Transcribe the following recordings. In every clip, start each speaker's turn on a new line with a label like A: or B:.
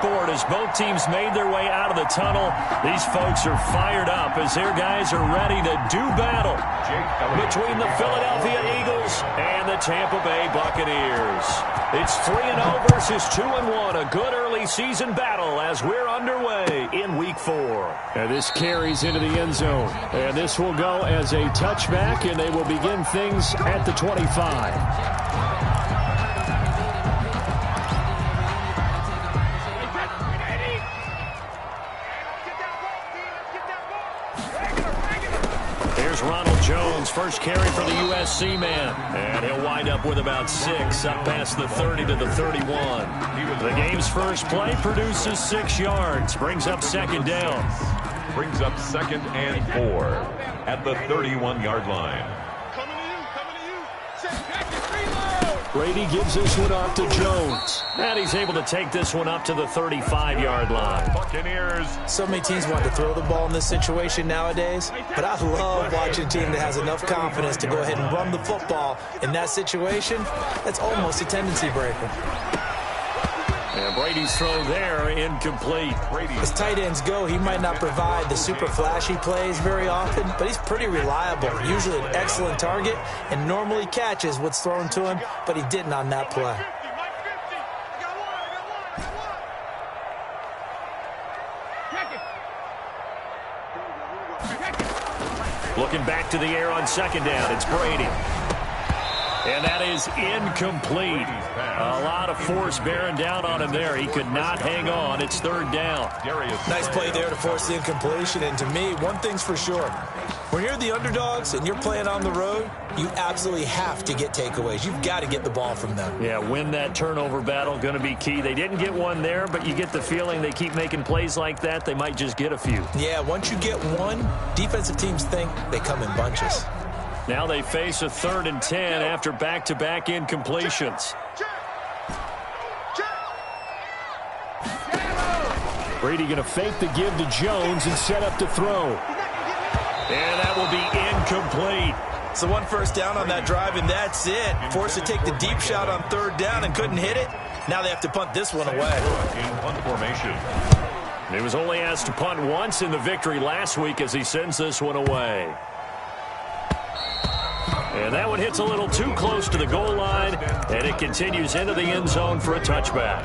A: sport as both teams made their way out of the tunnel. These folks are fired up as their guys are ready to do battle between the Philadelphia Eagles and the Tampa Bay Buccaneers. It's 3-0 versus 2-1, a good early season battle as we're underway in Week 4.
B: And this carries into the end zone, and this will go as a touchback, and they will begin things at the 25. Jones, first carry for the USC man. And he'll wind up with about 6, up past the 30 to the 31. The game's first play produces 6 yards, brings up second down.
C: Brings up 2nd and 4 at the 31-yard line.
B: Brady gives this one off to Jones.
A: And he's able to take this one up to the 35-yard line.
C: Buccaneers.
D: So many teams want to throw the ball in this situation nowadays, but I love watching a team that has enough confidence to go ahead and run the football. In that situation, that's almost a tendency breaker.
A: And Brady's throw there, incomplete.
D: As tight ends go, he might not provide the super flashy plays very often, but he's pretty reliable, usually an excellent target, and normally catches what's thrown to him, but he didn't on that play.
A: Looking back to the air on second down, it's Brady. And that is incomplete. A lot of force bearing down on him there. He could not hang on. It's third down.
D: Nice play there to force the incompletion. And to me, one thing's for sure. When you're the underdogs and you're playing on the road, you absolutely have to get takeaways. You've got to get the ball from them.
A: Yeah, win that turnover battle, going to be key. They didn't get one there, but you get the feeling they keep making plays like that, they might just get a few.
D: Yeah, once you get one, defensive teams think they come in bunches.
A: Now they face a 3rd and 10 after back-to-back incompletions.
B: Brady going to fake the give to Jones and set up to throw.
A: And that will be incomplete.
D: So 1 first down on that drive, and that's it. Forced to take the deep shot on 3rd down and couldn't hit it. Now they have to punt this one away.
C: In punt formation.
A: He was only asked to punt once in the victory last week as he sends this one away. And that one hits a little too close to the goal line, and it continues into the end zone for a touchback.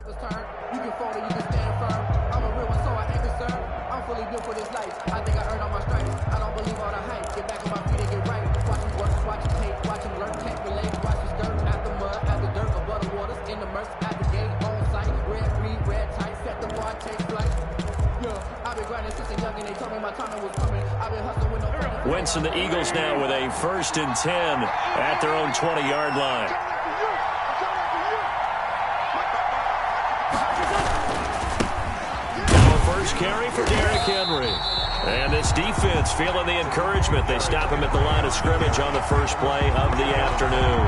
E: You can fall or you can stand firm. I'm a real one, so I ain't concerned. I'm fully built for this life. I think I earned all my stripes. I don't believe all the hype. Get back on my feet and get right. Watch him work, watch him hate, watch him learn, can't relate. Watch him stir at the mud, at the dirt, above the waters, in the murks, at the gate, on sight. Red, green, red, tight, set the bar, take flight. Yeah, I've been grinding since a young and they told me my time was coming. I've been hustling with no fun.
A: Wentz and the Eagles now with a 1st and 10 at their own 20-yard line. Carry for Derrick Henry. And this defense feeling the encouragement. They stop him at the line of scrimmage on the first play of the afternoon.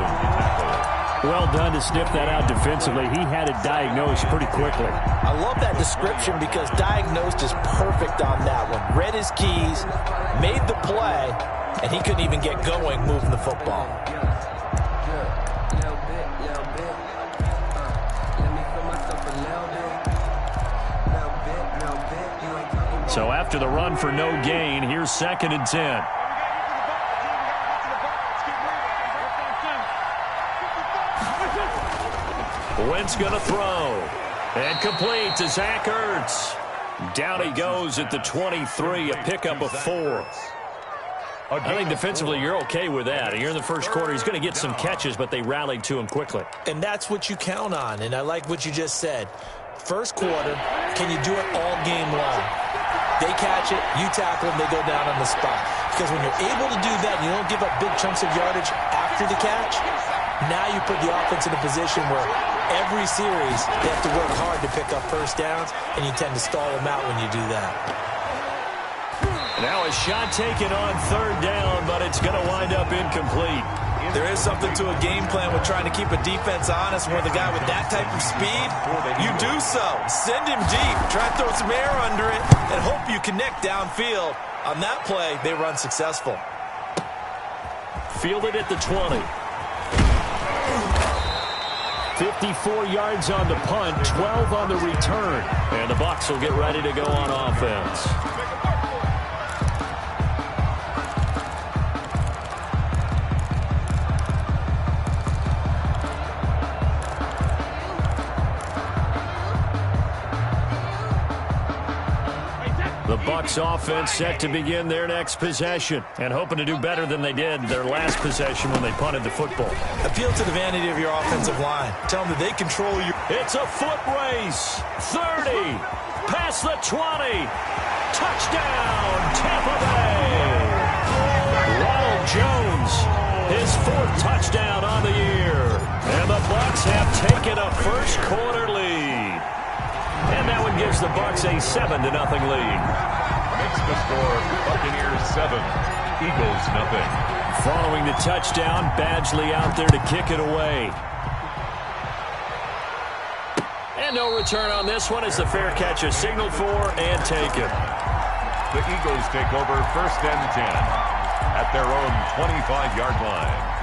B: Well done to sniff that out defensively. He had it diagnosed pretty quickly.
D: I love that description because diagnosed is perfect on that one. Read his keys, made the play, and he couldn't even get going moving the football.
A: So after the run for no gain, here's 2nd and 10. Wentz going to throw. And complete to Zach Ertz. Down he goes at the 23, a pickup of 4. I think defensively you're okay with that. You're in the first quarter. He's going to get some catches, but they rallied to him quickly.
D: And that's what you count on, and I like what you just said. first quarter, can you do it all game long? They catch it, you tackle them, they go down on the spot. Because when you're able to do that, you don't give up big chunks of yardage after the catch, now you put the offense in a position where every series they have to work hard to pick up first downs, and you tend to stall them out when you do that.
A: Now a shot taken on third down, but it's going to wind up incomplete.
F: There is something to a game plan with trying to keep a defense honest. Where the guy with that type of speed, you do so. Send him deep. Try to throw some air under it and hope you connect downfield. On that play, they run successful.
A: Fielded at the 20. 54 yards on the punt, 12 on the return. And the Bucs will get ready to go on offense. The Bucs offense set to begin their next possession and hoping to do better than they did their last possession when they punted the football.
F: Appeal to the vanity of your offensive line. Tell them that they control your...
A: It's a foot race. 30. Past the 20. Touchdown, Tampa Bay. Ronald Jones, his fourth touchdown on the year. And the Bucs have taken a first quarter lead. And that one gives the Bucs a 7-0 lead.
C: Makes the score Buccaneers 7, Eagles nothing.
A: Following the touchdown, Badgley out there to kick it away. And no return on this one as the fair catch is signaled for and taken.
C: The Eagles take over 1st and 10 at their own 25-yard line.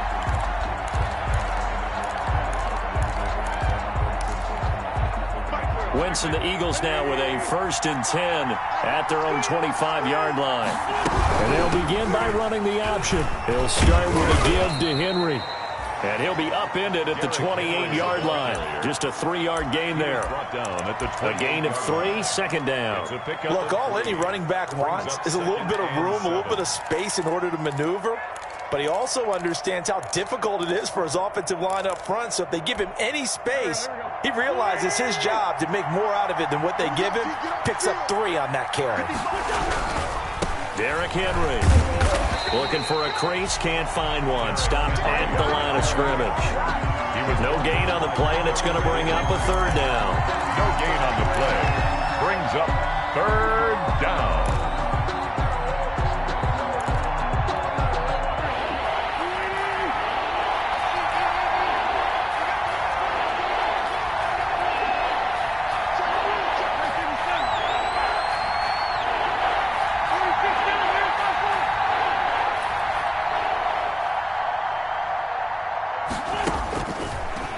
A: Wentz and the Eagles now with a 1st and 10 at their own 25-yard line. And they'll begin by running the option. He'll start with a give to Henry. And he'll be upended at the 28-yard line. Just a 3-yard gain there. A gain of 3, second down.
F: Look, all any running back wants is a little bit of room, a little bit of space in order to maneuver. But he also understands how difficult it is for his offensive line up front. So if they give him any space, he realizes his job to make more out of it than what they give him. Picks up 3 on that carry.
A: Derrick Henry looking for a crease, can't find one. Stopped at the line of scrimmage. No gain on the play, and it's going to bring up a 3rd down.
C: No gain on the play. Brings up 3rd down.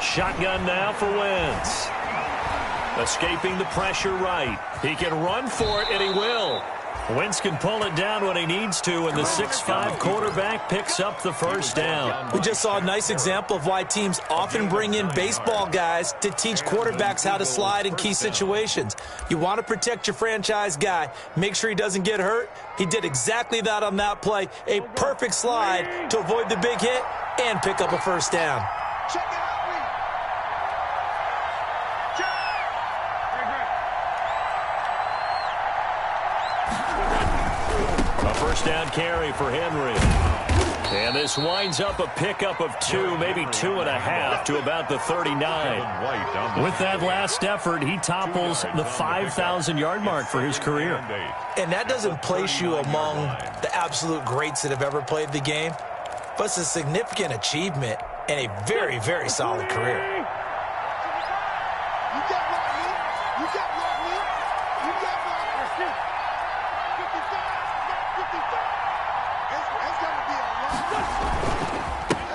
A: Shotgun now for Wentz. Escaping the pressure right. He can run for it, and he will. Wentz can pull it down when he needs to, and the 6'5" quarterback picks up the 1st down.
D: We just saw a nice example of why teams often bring in baseball guys to teach quarterbacks how to slide in key situations. You want to protect your franchise guy. Make sure he doesn't get hurt. He did exactly that on that play. A perfect slide to avoid the big hit and pick up a 1st down.
A: First down carry for Henry. And this winds up a pickup of 2, maybe 2.5 to about the 39. With that last effort, he topples the 5,000-yard mark for his career.
D: And that doesn't place you among the absolute greats that have ever played the game, but it's a significant achievement and a very, very solid career.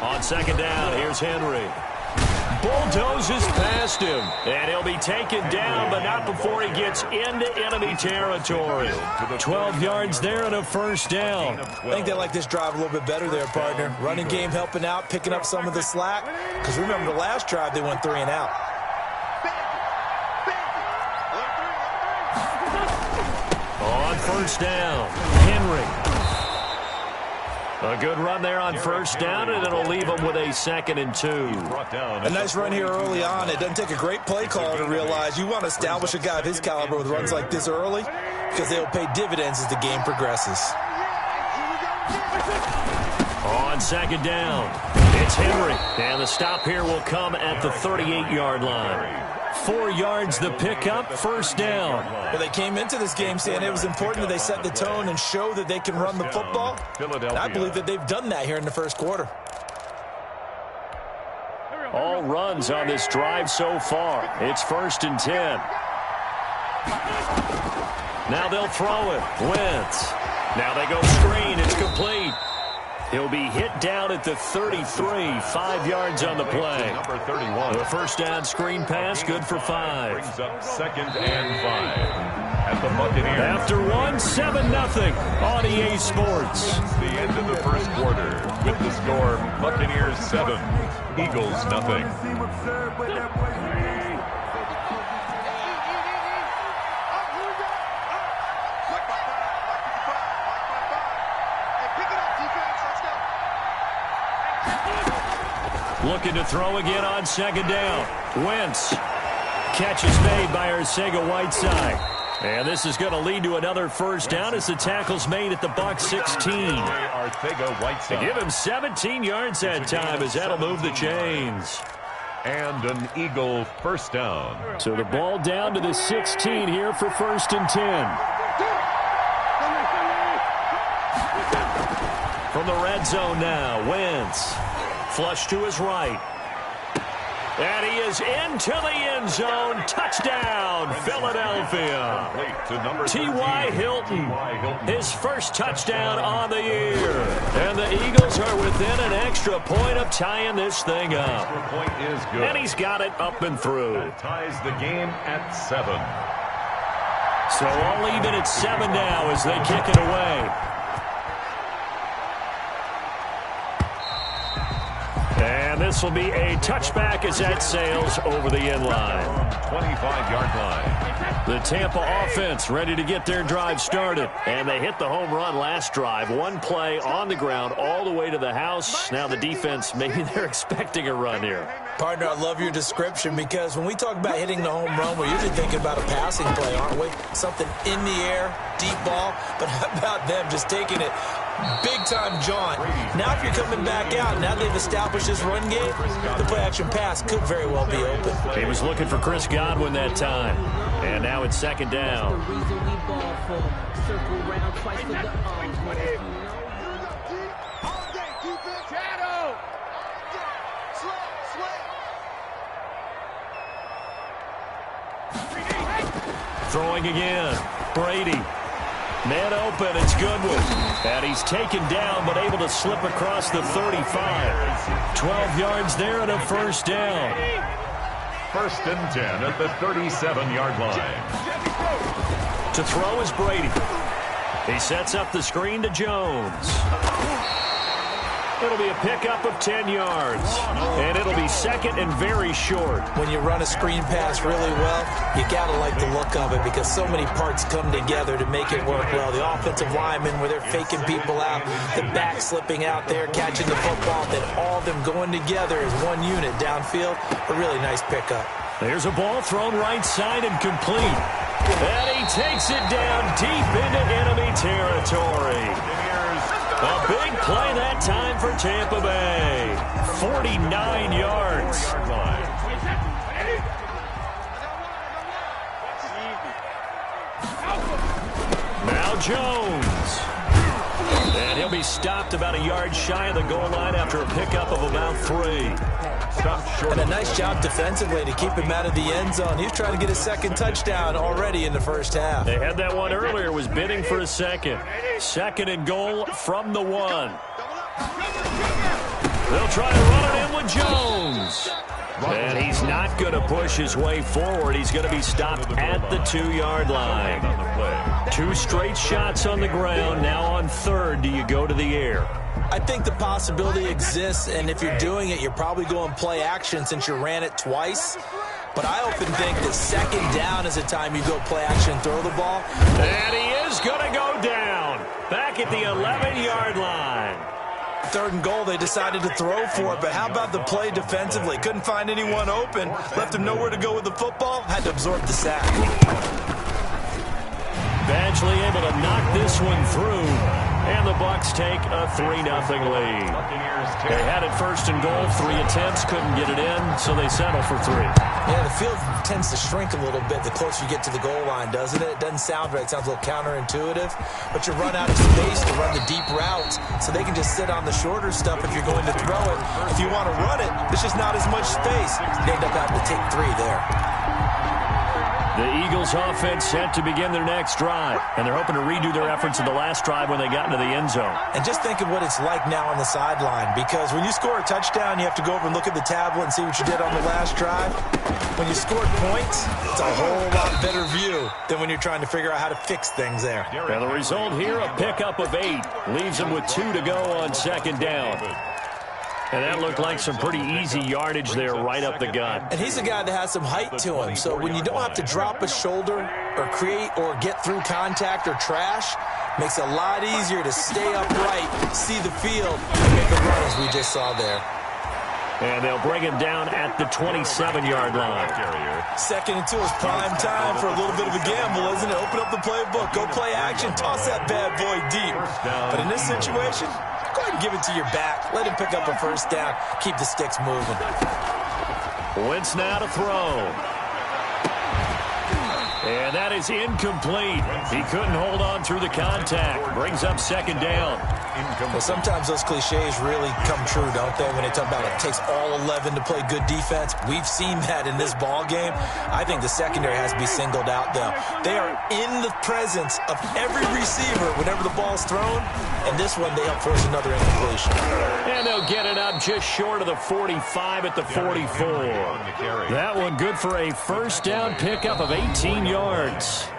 A: On 2nd down, here's Henry. Bulldozes past him, and he'll be taken down, but not before he gets into enemy territory. 12 yards there and a 1st down.
D: I think they like this drive a little bit better there, partner. Running game helping out, picking up some of the slack. Because remember, the last drive, they went 3 and out.
A: On 1st down, Henry. A good run there on first down, and it'll leave them with a 2nd and 2.
F: A nice run here early on. It doesn't take a great play caller to realize you want to establish a guy of his caliber with runs like this early because they'll pay dividends as the game progresses.
A: On 2nd down, it's Henry, and the stop here will come at the 38-yard line. 4 yards the pickup, first down.
F: Well, they came into this game saying it was important that they set the tone and show that they can run the football. And I believe that they've done that here in the first quarter.
A: All runs on this drive so far. It's 1st and 10. Now they'll throw it. Wentz. Now they go screen. It's complete. He'll be hit down at the 33, 5 yards on the play.
C: Number 31.
A: The first down screen pass, good for 5.
C: Brings up 2nd and 5. At the Buccaneers.
A: After 1-7-0 on EA Sports.
C: It's the end of the first quarter with the score Buccaneers 7, Eagles 0.
A: Looking to throw again on 2nd down. Wentz. Catch is made by Arcega-Whiteside. And this is going to lead to another first down as the tackle's made at the Bucs 16.
C: Arcega-Whiteside.
A: To give him 17 yards that time as that'll move the chains.
C: And an Eagle first down.
A: So the ball down to the 16 here for 1st and 10. From the red zone now, Wentz. Flush to his right. And he is into the end zone. Touchdown, Philadelphia. T.Y. Hilton, his first touchdown on the year. And the Eagles are within an extra point of tying this thing up.
C: Point is good.
A: And he's got it up and through.
C: That ties the game at 7.
A: So all even at 7 now as they kick it away. And this will be a touchback as that sails over the end line.
C: 25-yard line.
A: The Tampa offense ready to get their drive started. And they hit the home run last drive. One play on the ground all the way to the house. Now the defense, maybe they're expecting a run here.
F: Partner, I love your description because when we talk about hitting the home run, we're usually thinking about a passing play, aren't we? Something in the air, deep ball. But how about them just taking it big-time jaunt? Now if you're coming back out, now they've established this run game, the play-action pass could very well be open.
A: He was looking for Chris Godwin that time. And now it's 2nd down. Throwing again. Brady. Man open, it's Goodwin. And he's taken down, but able to slip across the 35. 12 yards there and a first down.
C: 1st and 10 at the 37-yard line.
A: To throw is Brady. He sets up the screen to Jones. It'll be a pickup of 10 yards. And it'll be 2nd and very short.
F: When you run a screen pass really well, you got to like the look of it because so many parts come together to make it work well. The offensive linemen where they're faking people out, the back slipping out there, catching the football, then all of them going together as one unit downfield. A really nice pickup.
A: There's a ball thrown right side and complete. And he takes it down deep into enemy territory. A big play that time for Tampa Bay. 49 yards. Now Jones. And he'll be stopped about a yard shy of the goal line after a pickup of about 3.
F: And a nice job defensively to keep him out of the end zone. He's trying to get his 2nd touchdown already in the first half.
A: They had that one earlier, was bidding for a 2nd. 2nd and goal from the 1. They'll try to run it in with Jones. And he's not going to push his way forward. He's going to be stopped at the 2-yard line. 2 straight shots on the ground. Now on 3rd, do you go to the air?
F: I think the possibility exists, and if you're doing it, you're probably going play action since you ran it twice. But I often think that 2nd down is the time you go play action and throw the ball.
A: And he is going to go down. Back at the 11-yard line.
F: 3rd and goal, they decided to throw for it. But how about the play defensively? Couldn't find anyone open. Left him nowhere to go with the football. Had to absorb the sack.
A: Badgley able to knock this one through. And the Bucs take a 3-0 lead. They had it 1st and goal, 3 attempts, couldn't get it in, so they settle for 3.
D: Yeah, the field tends to shrink a little bit the closer you get to the goal line, doesn't it? It doesn't sound right. It sounds a little counterintuitive. But you run out of space to run the deep routes, so they can just sit on the shorter stuff if you're going to throw it. If you want to run it, there's just not as much space. They end up having to take 3 there.
A: The Eagles offense set to begin their next drive, and they're hoping to redo their efforts in the last drive when they got into the end zone.
D: And just think of what it's like now on the sideline, because when you score a touchdown, you have to go over and look at the tablet and see what you did on the last drive. When you scored points, it's a whole lot better view than when you're trying to figure out how to fix things there.
A: And the result here, a pickup of 8. Leaves them with 2 to go on 2nd down. And that looked like some pretty easy yardage there right up the gut.
D: And he's a guy that has some height to him. So when you don't have to drop a shoulder or create or get through contact or trash, makes it a lot easier to stay upright, see the field, and make a run as we just saw there.
A: And they'll bring him down at the 27-yard line.
D: 2nd and 2 is prime time for a little bit of a gamble, isn't it? Open up the playbook, go play action, toss that bad boy deep. But in this situation, go ahead and give it to your back. Let him pick up a 1st down. Keep the sticks moving.
A: Wentz now to throw. And that is incomplete. He couldn't hold on through the contact. Brings up 2nd down.
D: Well, sometimes those cliches really come true, don't they? When they talk about it takes all 11 to play good defense. We've seen that in this ball game. I think the secondary has to be singled out, though. They are in the presence of every receiver whenever the ball's thrown. And this one, they help force another incompletion.
A: And they'll get it up just short of the 45 at the 44. That one good for a 1st down pickup of 18 yards.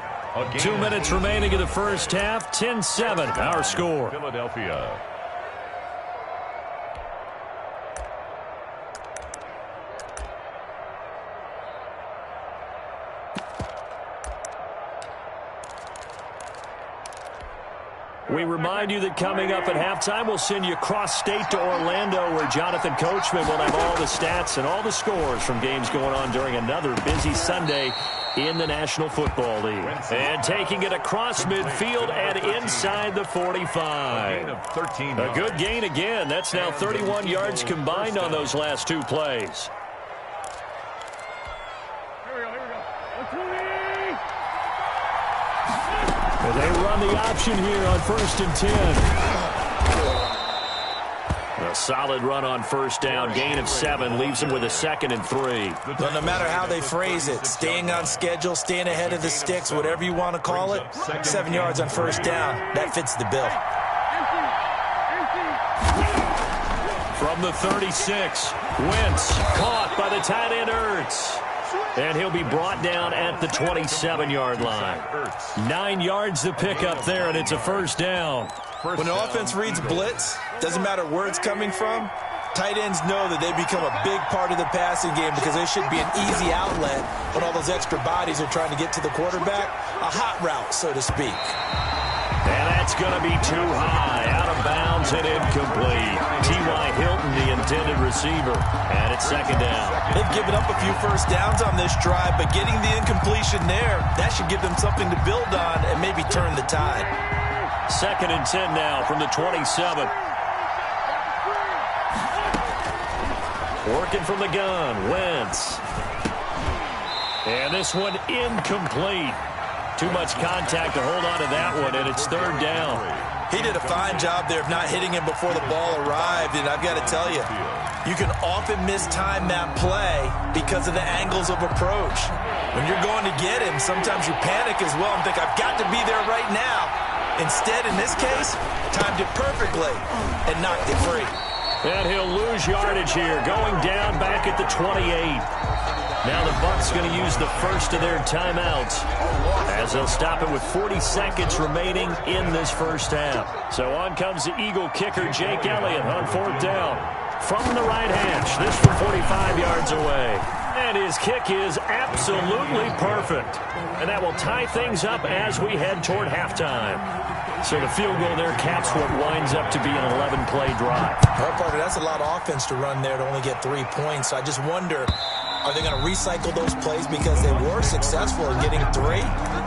A: 2 minutes remaining in the 1st half. 10-7, our score.
C: Philadelphia.
A: We remind you that coming up at halftime, we'll send you cross-state to Orlando, where Jonathan Coachman will have all the stats and all the scores from games going on during another busy Sunday in the National Football League. And taking it across midfield and inside the 45. A good gain again. That's now 31 yards combined on those last 2 plays. And they run the option here on 1st and 10. A solid run on 1st down. Gain of 7 leaves them with a 2nd and 3.
D: But no matter how they phrase it, staying on schedule, staying ahead of the sticks, whatever you want to call it, 7 yards on 1st down, that fits the bill.
A: From the 36, Wentz caught by the tight end Ertz. And he'll be brought down at the 27-yard line. 9 yards to pick up there, and it's a 1st down.
F: When an offense reads blitz, doesn't matter where it's coming from, tight ends know that they become a big part of the passing game because they should be an easy outlet when all those extra bodies are trying to get to the quarterback. A hot route, so to speak.
A: And that's going to be too high. Out of bounds and incomplete. T.Y. Hilton, the intended receiver. And it's 2nd down.
F: They've given up a few 1st downs on this drive, but getting the incompletion there, that should give them something to build on and maybe turn the tide.
A: 2nd and 10 now from the 27. Working from the gun, Wentz. And this one incomplete. Too much contact to hold on to that one, and it's 3rd down.
F: He did a fine job there of not hitting him before the ball arrived, and I've got to tell you, you can often mistime that play because of the angles of approach. When you're going to get him, sometimes you panic as well and think, I've got to be there right now. Instead, in this case, timed it perfectly and knocked it free.
A: And he'll lose yardage here, going down back at the 28. Now the Bucs going to use the first of their timeouts as they'll stop it with 40 seconds remaining in this 1st half. So on comes the Eagle kicker, Jake Elliott, on 4th down. From the right hash, this from 45 yards away. And his kick is absolutely perfect. And that will tie things up as we head toward halftime. So the field goal there caps what winds up to be an 11-play drive.
D: Well, partner, that's a lot of offense to run there to only get 3 points. So I just wonder, are they going to recycle those plays because they were successful in getting 3?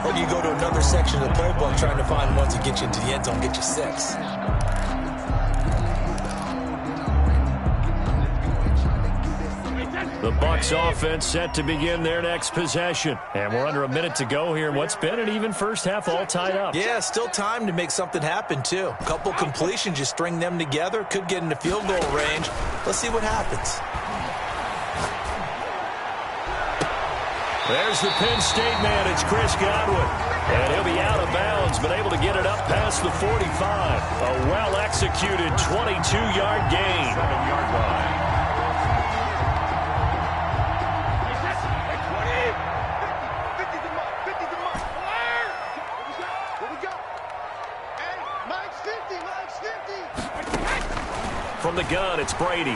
D: Or do you go to another section of the playbook trying to find ones that get you into the end zone, get you 6?
A: The Bucs offense set to begin their next possession. And we're under a minute to go here in what's been an even first half, all tied up.
D: Yeah, still time to make something happen, too. A couple completions, you string them together, could get into field goal range. Let's see what happens.
A: There's the Penn State man. It's Chris Godwin. And he'll be out of bounds, but able to get it up past the 45. A well-executed 22-yard gain.
C: 7-yard line.
A: From the gun, it's Brady.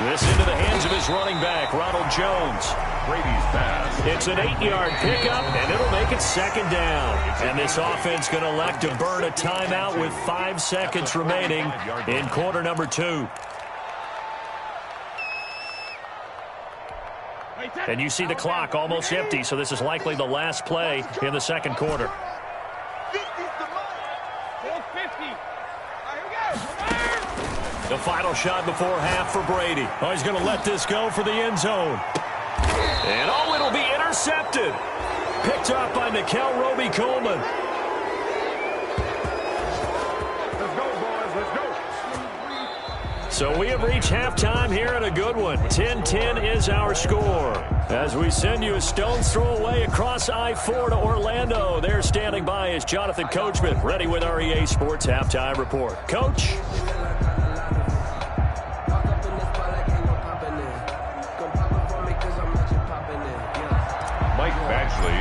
A: This into the hands of his running back, Ronald Jones.
C: Brady's pass.
A: It's an 8-yard pickup, and it'll make it second down. And this offense going to elect to burn a timeout with 5 seconds remaining in quarter number 2. And you see the clock almost empty, so this is likely the last play in the second quarter. The final shot before half for Brady. Oh, he's going to let this go for the end zone. And oh, it'll be intercepted. Picked up by Nickel Roby-Coleman.
C: Let's go, boys. Let's go.
A: So we have reached halftime here in a good one. 10-10 is our score. As we send you a stone's throw away across I-4 to Orlando. There standing by is Jonathan Coachman, ready with our EA Sports Halftime Report. Coach?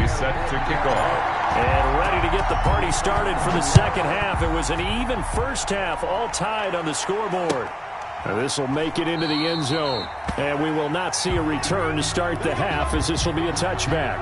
C: Set to kick off.
A: And ready to get the party started for the second half. It was an even first half, all tied on the scoreboard. This will make it into the end zone. And we will not see a return to start the half, as this will be a touchback.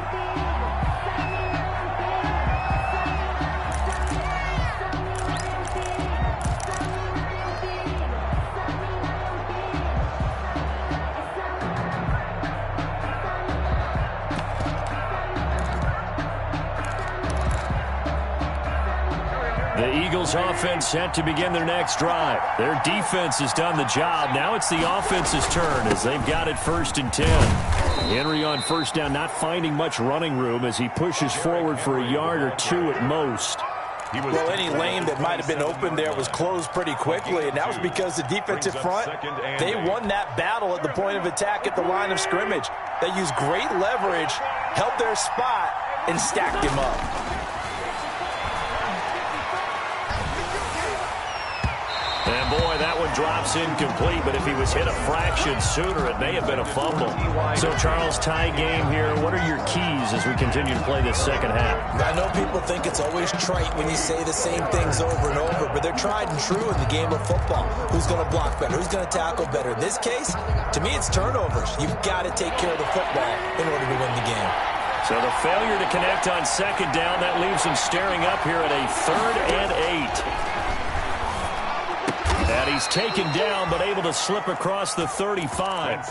A: Offense set to begin their next drive. Their defense has done the job. Now it's the offense's turn as they've got it 1st and 10. Henry on first down, not finding much running room as he pushes forward for a yard or 2 at most.
F: Well, any lane that might have been open there was closed pretty quickly, and that was because the defensive front, they won that battle at the point of attack at the line of scrimmage. They used great leverage, held their spot, and stacked him up.
A: And boy, that one drops incomplete, but if he was hit a fraction sooner, it may have been a fumble. So, Charles, tie game here. What are your keys as we continue to play this second half?
D: I know people think it's always trite when you say the same things over and over, but they're tried and true in the game of football. Who's going to block better? Who's going to tackle better? In this case, to me, it's turnovers. You've got to take care of the football in order to win the game.
A: So the failure to connect on second down, that leaves him staring up here at a 3rd and 8. And he's taken down, but able to slip across the 35.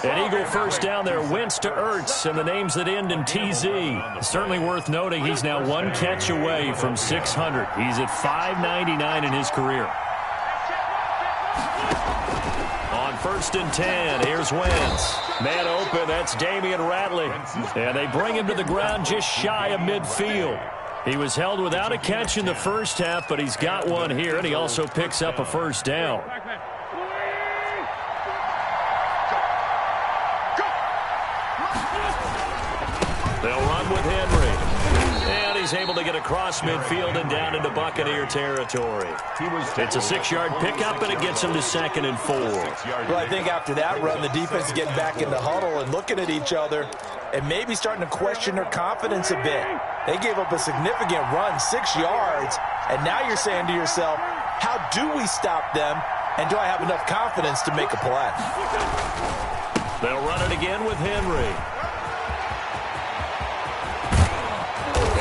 A: An Eagle first down there, Wentz to Ertz, and the names that end in TZ. Certainly worth noting he's now 1 catch away from 600. He's at 599 in his career. On 1st and 10, here's Wentz. Man open, that's Damian Ratley. And they bring him to the ground just shy of midfield. He was held without a catch in the first half, but he's got one here, and he also picks up a first down. They'll run with Henry. And he's able to get across midfield and down into Buccaneer territory. It's a 6-yard pickup, and it gets him to 2nd and 4.
F: Well, I think after that run, the defense is getting back in the huddle and looking at each other and maybe starting to question their confidence a bit. They gave up a significant run, 6 yards, and now you're saying to yourself, how do we stop them, and do I have enough confidence to make a play?
A: They'll run it again with Henry.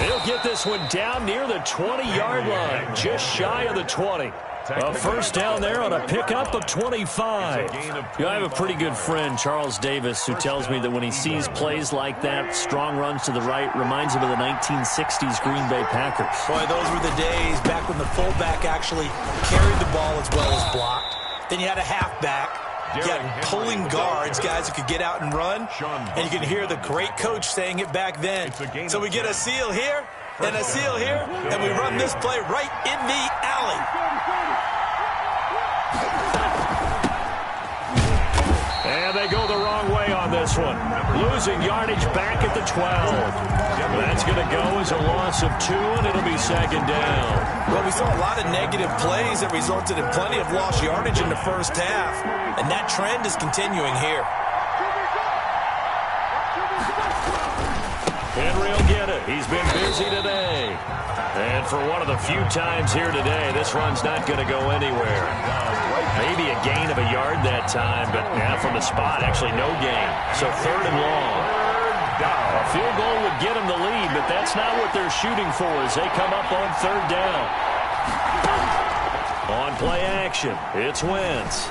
A: He'll put this one down near the 20-yard line, just shy of the 20. A first down there on a pickup of 25. I have a pretty good friend, Charles Davis, who tells me that when he sees plays like that, strong runs to the right, reminds him of the 1960s Green Bay Packers.
D: Boy, those were the days back when the fullback actually carried the ball as well as blocked. Then you had a halfback. You had pulling guards, guys who could get out and run. And you can hear the great coach saying it back then. So we get a seal here and a seal here, and we run this play right in the alley.
A: And they go the wrong way on this one. Losing yardage back at the 12. That's going to go as a loss of 2, and it'll be second down.
F: Well, we saw a lot of negative plays that resulted in plenty of lost yardage in the first half, and that trend is continuing here.
A: Henry will get it. He's been busy today. And for one of the few times here today, this run's not going to go anywhere. Maybe a gain of a yard that time, but from the spot, actually no gain. So third and long. A field goal would get them the lead, but that's not what they're shooting for as they come up on third down. On play action, it's Wentz.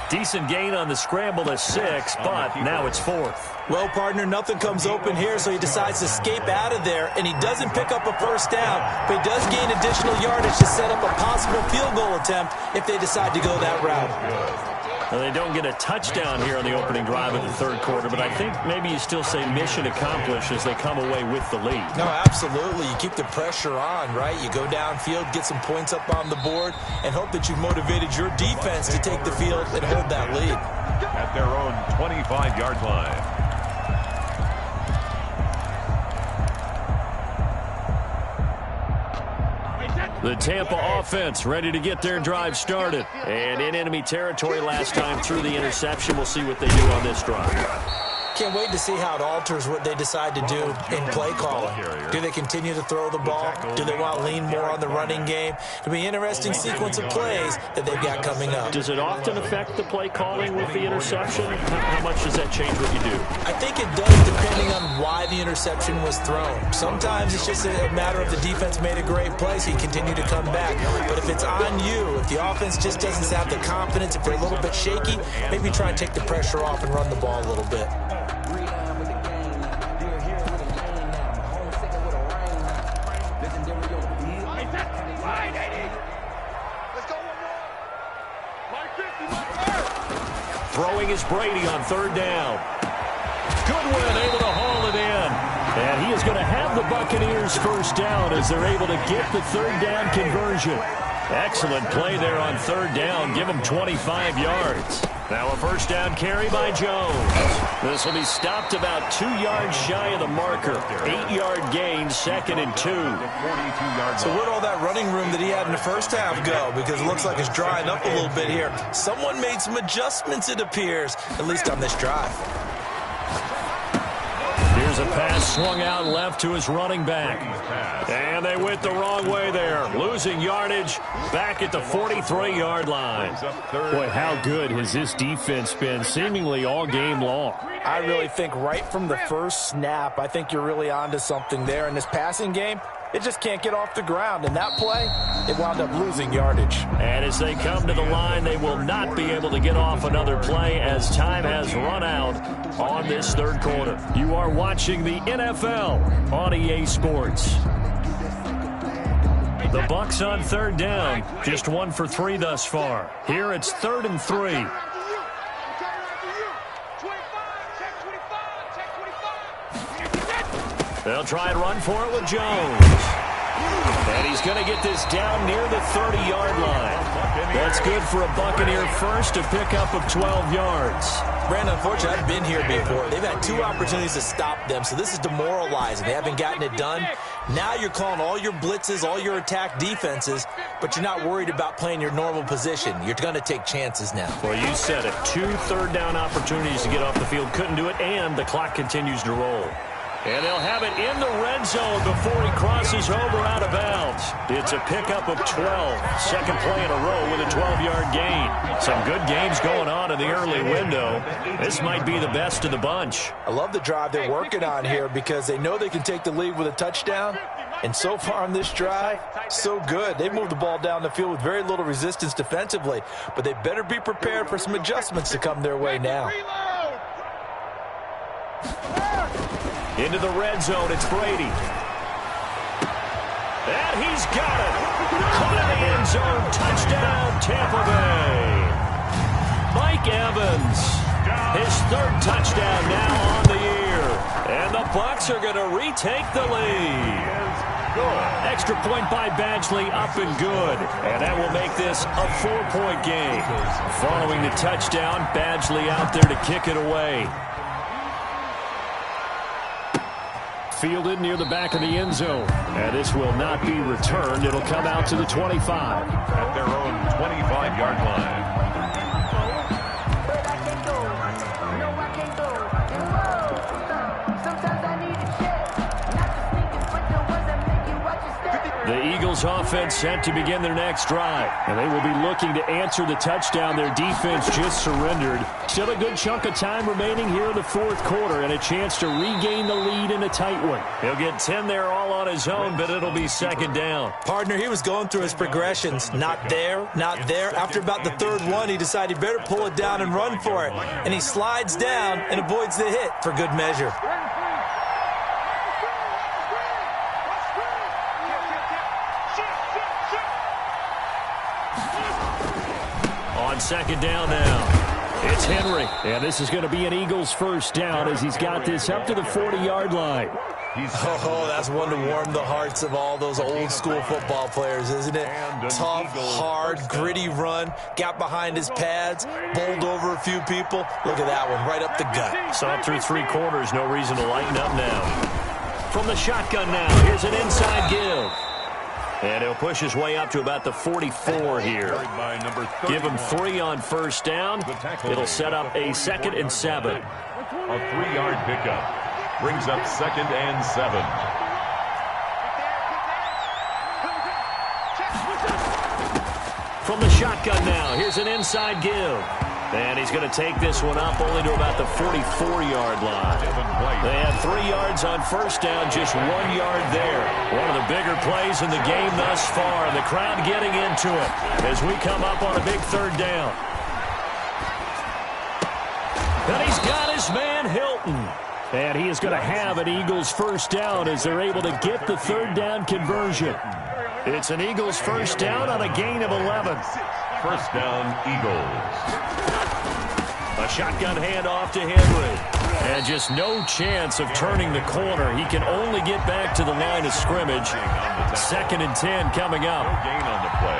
A: Decent gain on the scramble to 6, but now it's 4th.
D: Well, partner, nothing comes open here, so he decides to escape out of there, and he doesn't pick up a first down, but he does gain additional yardage to set up a possible field goal attempt if they decide to go that route.
A: Well, they don't get a touchdown here on the opening drive of the third quarter, but I think maybe you still say mission accomplished as they come away with the lead.
D: No, absolutely. You keep the pressure on, right? You go downfield, get some points up on the board, and hope that you've motivated your defense to take the field and hold that lead.
C: At their own 25-yard line.
A: The Tampa offense ready to get their drive started. And in enemy territory last time through the interception. We'll see what they do on this drive.
D: Can't wait to see how it alters what they decide to do in play calling. Do they continue to throw the ball? Do they want to lean more on the running game? It'll be an interesting sequence of plays that they've got coming up.
A: Does it often affect the play calling with the interception? How much does that change what you do?
D: I think it does depending on why the interception was thrown. Sometimes it's just a matter of the defense made a great play, so you continue to come back. But if it's on you, if the offense just doesn't have the confidence, if they're a little bit shaky, maybe try and take the pressure off and run the ball a little bit.
A: Throwing is Brady on third down. Goodwin able to haul it in. And he is going to have the Buccaneers first down as they're able to get the third down conversion. Excellent play there on third down. Give them 25 yards. Now a first down carry by Jones. This will be stopped about 2 yards shy of the marker. 8-yard gain, 2nd and 2.
F: So where'd all that running room that he had in the first half go? Because it looks like it's drying up a little bit here. Someone made some adjustments, it appears, at least on this drive.
A: Here's a pass swung out left to his running back. And they went the wrong way there. Losing yardage back at the 43-yard line. Boy, how good has this defense been seemingly all game long?
F: I really think right from the first snap, I think you're really onto something there. In this passing game, it just can't get off the ground. And that play, it wound up losing yardage.
A: And as they come to the line, they will not be able to get off another play as time has run out on this third quarter. You are watching the NFL on EA Sports. The Bucs on third down, just 1 for 3 thus far. Here it's 3rd and 3. They'll try and run for it with Jones. And he's going to get this down near the 30-yard line. That's good for a Buccaneer first, a pickup of 12 yards.
D: Brandon, unfortunately, I've been here before. They've had 2 opportunities to stop them, so this is demoralizing. They haven't gotten it done. Now you're calling all your blitzes, all your attack defenses, but you're not worried about playing your normal position. You're going to take chances now.
A: Well, you said it. 2 third down opportunities to get off the field. Couldn't do it, and the clock continues to roll. And they'll have it in the red zone before he crosses over out of bounds. It's a pickup of 12. Second play in a row with a 12-yard gain. Some good games going on in the early window. This might be the best of the bunch.
F: I love the drive they're working on here because they know they can take the lead with a touchdown. And so far on this drive, so good. They moved the ball down the field with very little resistance defensively. But they better be prepared for some adjustments to come their way now.
A: Into the red zone, it's Brady. And he's got it. Caught in the end zone. Touchdown, Tampa Bay. Mike Evans, his third touchdown now on the year. And the Bucs are going to retake the lead. Extra point by Badgley, up and good. And that will make this a 4-point game. Following the touchdown, Badgley out there to kick it away. Fielded near the back of the end zone. And this will not be returned. It'll come out to the 25.
C: At their own 25-yard line.
A: The Eagles offense set to begin their next drive. And they will be looking to answer the touchdown their defense just surrendered. Still a good chunk of time remaining here in the fourth quarter and a chance to regain the lead in a tight one. He'll get 10 there all on his own, but it'll be second down.
D: Partner, he was going through his progressions. Not there, not there. After about the third one, he decided he better pull it down and run for it. And he slides down and avoids the hit for good measure.
A: Second down now. It's Henry. And this is going to be an Eagles first down as he's got this up to the 40-yard line.
F: Oh, that's one to warm the hearts of all those old school football players, isn't it? Tough, hard, gritty run. Got behind his pads. Bowled over a few people. Look at that one, right up the gut.
A: Saw it through three quarters. No reason to lighten up now. From the shotgun now, here's an inside give. And he'll push his way up to about the 44 here. Give him 3 on first down. It'll set up a 2nd and 7.
C: A 3-yard pickup. Brings up 2nd and 7.
A: From the shotgun now, here's an inside give. And he's going to take this one up only to about the 44-yard line. They had 3 yards on first down, just 1 yard there. One of the bigger plays in the game thus far, and the crowd getting into it as we come up on a big third down. And he's got his man Hilton. And he is going to have an Eagles first down as they're able to get the third down conversion. It's an Eagles first down on a gain of 11.
C: First down, Eagles.
A: A shotgun handoff to Henry. And just no chance of turning the corner. He can only get back to the line of scrimmage. 2nd and 10 coming up.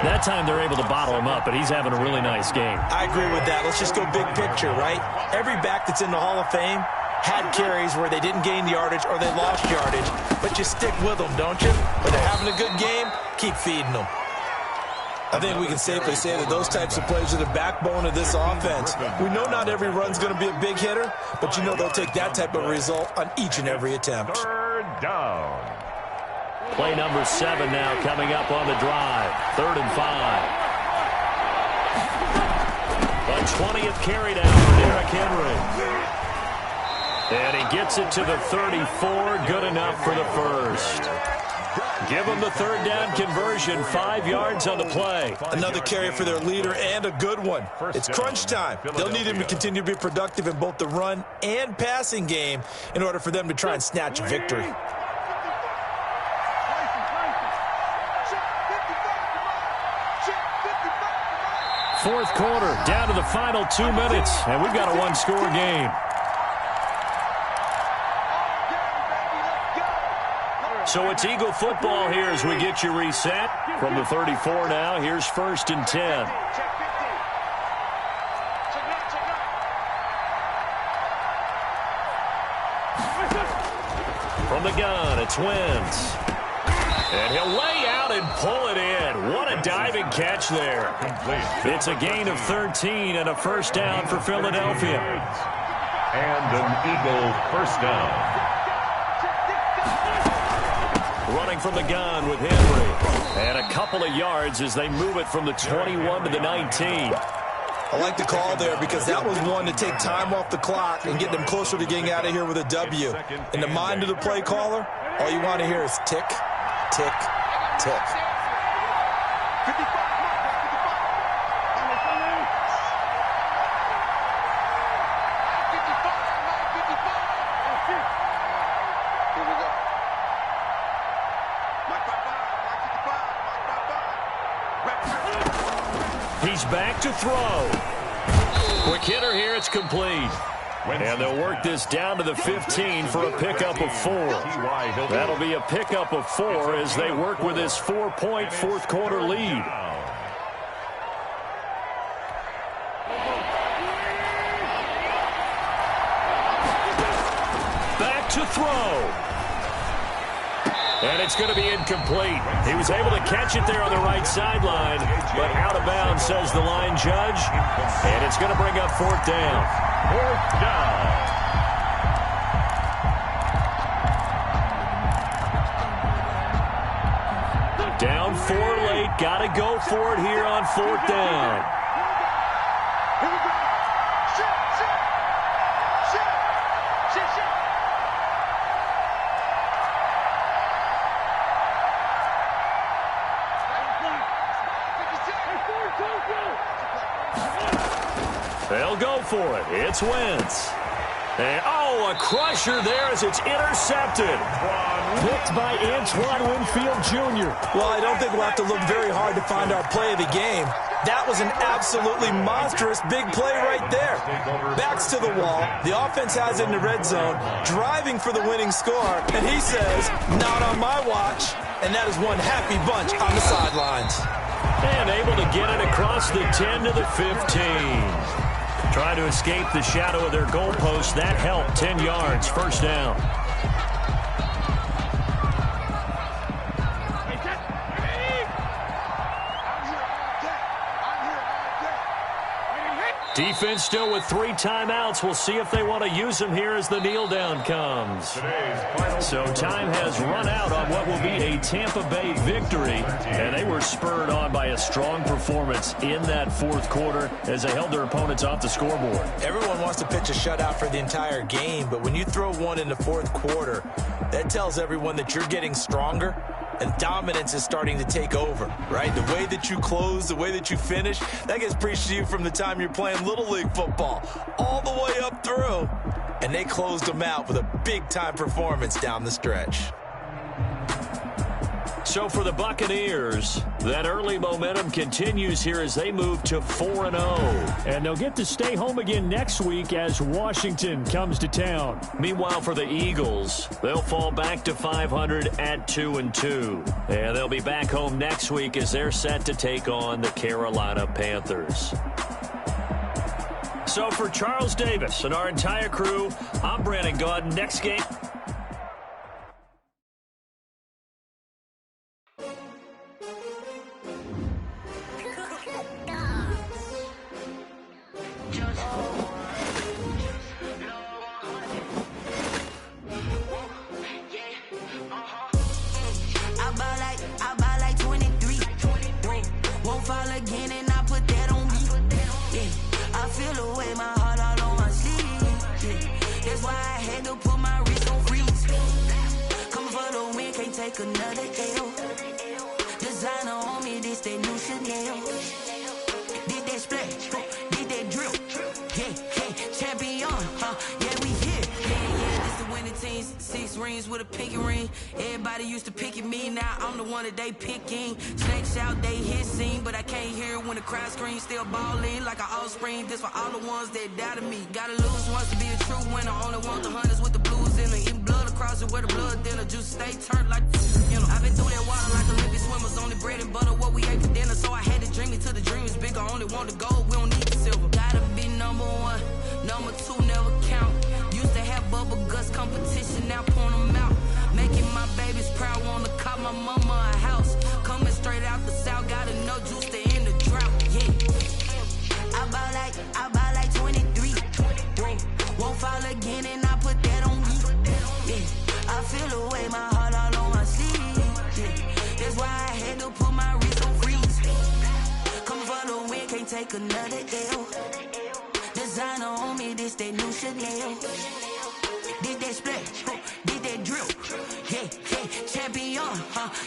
A: That time they're able to bottle him up, but he's having a really nice game.
D: I agree with that. Let's just go big picture, right? Every back that's in the Hall of Fame had carries where they didn't gain yardage or they lost yardage. But you stick with them, don't you? When they're having a good game, keep feeding them.
F: I think we can safely say that those types of plays are the backbone of this offense. We know not every run's going to be a big hitter, but you know they'll take that type of result on each and every attempt.
C: Third down.
A: Play number 7 now coming up on the drive. 3rd and 5. A 20th carry down for Derrick Henry. And he gets it to the 34. Good enough for the first. Give them the third down conversion. 5 yards on the play.
F: Another carry for their leader and a good one. It's crunch time. They'll need him to continue to be productive in both the run and passing game in order for them to try and snatch a victory.
A: Fourth quarter, down to the final 2 minutes, and we've got a one-score game. So it's Eagle football here as we get you reset. From the 34 now, here's 1st and 10. From the gun, it's Wentz. And he'll lay out and pull it in. What a diving catch there. It's a gain of 13 and a first down for Philadelphia.
C: And an Eagle first down.
A: Running from the gun with Henry. And a couple of yards as they move it from the 21 to the 19.
F: I like the call there because that was one to take time off the clock and get them closer to getting out of here with a W. In the mind of the play caller, all you want to hear is tick, tick, tick.
A: He's back to throw. Quick hitter here, it's complete. And they'll work this down to the 15 for a pickup of 4. That'll be a pickup of 4 as they work with this 4-point fourth quarter lead. Back to throw. And it's going to be incomplete. He was able to catch it there on the right sideline, but out of bounds, says the line judge. And it's going to bring up fourth down.
C: Fourth down.
A: Down 4 late. Got to go for it here on fourth down. They'll go for it. It's Wentz. And, a crusher there as it's intercepted. Picked by Antoine Winfield Jr.
F: Well, I don't think we'll have to look very hard to find our play of the game. That was an absolutely monstrous big play right there. Backs to the wall. The offense has it in the red zone, driving for the winning score. And he says, not on my watch. And that is one happy bunch on the sidelines.
A: And able to get it across the 10 to the 15. Trying to escape the shadow of their goalpost. That helped. 10 yards. First down. Defense still with 3 timeouts. We'll see if they want to use them here as the kneel down comes. So time has run out on what will be a Tampa Bay victory. And they were spurred on by a strong performance in that fourth quarter as they held their opponents off the scoreboard.
F: Everyone wants to pitch a shutout for the entire game, but when you throw one in the fourth quarter, that tells everyone that you're getting stronger and dominance is starting to take over, right? The way that you close, the way that you finish, that gets preached to you from the time you're playing Little League football all the way up through. And they closed them out with a big-time performance down the stretch.
A: So for the Buccaneers, that early momentum continues here as they move to 4-0. And they'll get to stay home again next week as Washington comes to town. Meanwhile, for the Eagles, they'll fall back to 500 at 2-2. And they'll be back home next week as they're set to take on the Carolina Panthers. So for Charles Davis and our entire crew, I'm Brandon Gaudin. Next game.
G: Another L. Designer on me, this that new Chanel. Did that splash, did that drill. Yeah, champion, yeah, we here. Yeah, this the winning team. 6 rings with a pinky ring. Everybody used to pick at me, now I'm the one that they picking. Snakes out, they hit scene, but I can't hear it when the crowd screams. Still balling like an offspring. This for all the ones that doubted me. Gotta lose once to be a true winner. Only want the hunters with the blues in it. Eating blood across it where the blood dinner. Juice stay turned like, you know. I've been through that water like Olympic swimmers. Only bread and butter, what we ate for dinner. So I had to dream it till the dream is bigger. Only want the gold, we don't need the silver. Gotta be number 1, number 2 never count. Used to have bubble guts competition, now point them out. Making my babies proud, wanna call my mama a house. Coming straight out the south, gotta know juice to end the drought, yeah. I buy like 23. Won't fall again and I put that on me. Yeah, I feel the way my take another L. Designer on me, this that new Chanel. Did that splash, did that drill. Yeah, champion,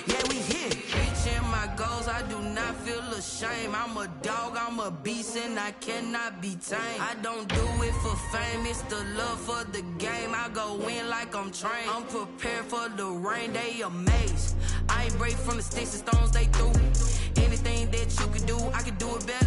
G: yeah, we here. Reaching my goals, I do not feel ashamed. I'm a dog, I'm a beast, and I cannot be tamed. I don't do it for fame, it's the love for the game. I go in like I'm trained. I'm prepared for the rain, they amazed. I ain't break from the sticks and stones they threw. Anything that you can do, I can do it better.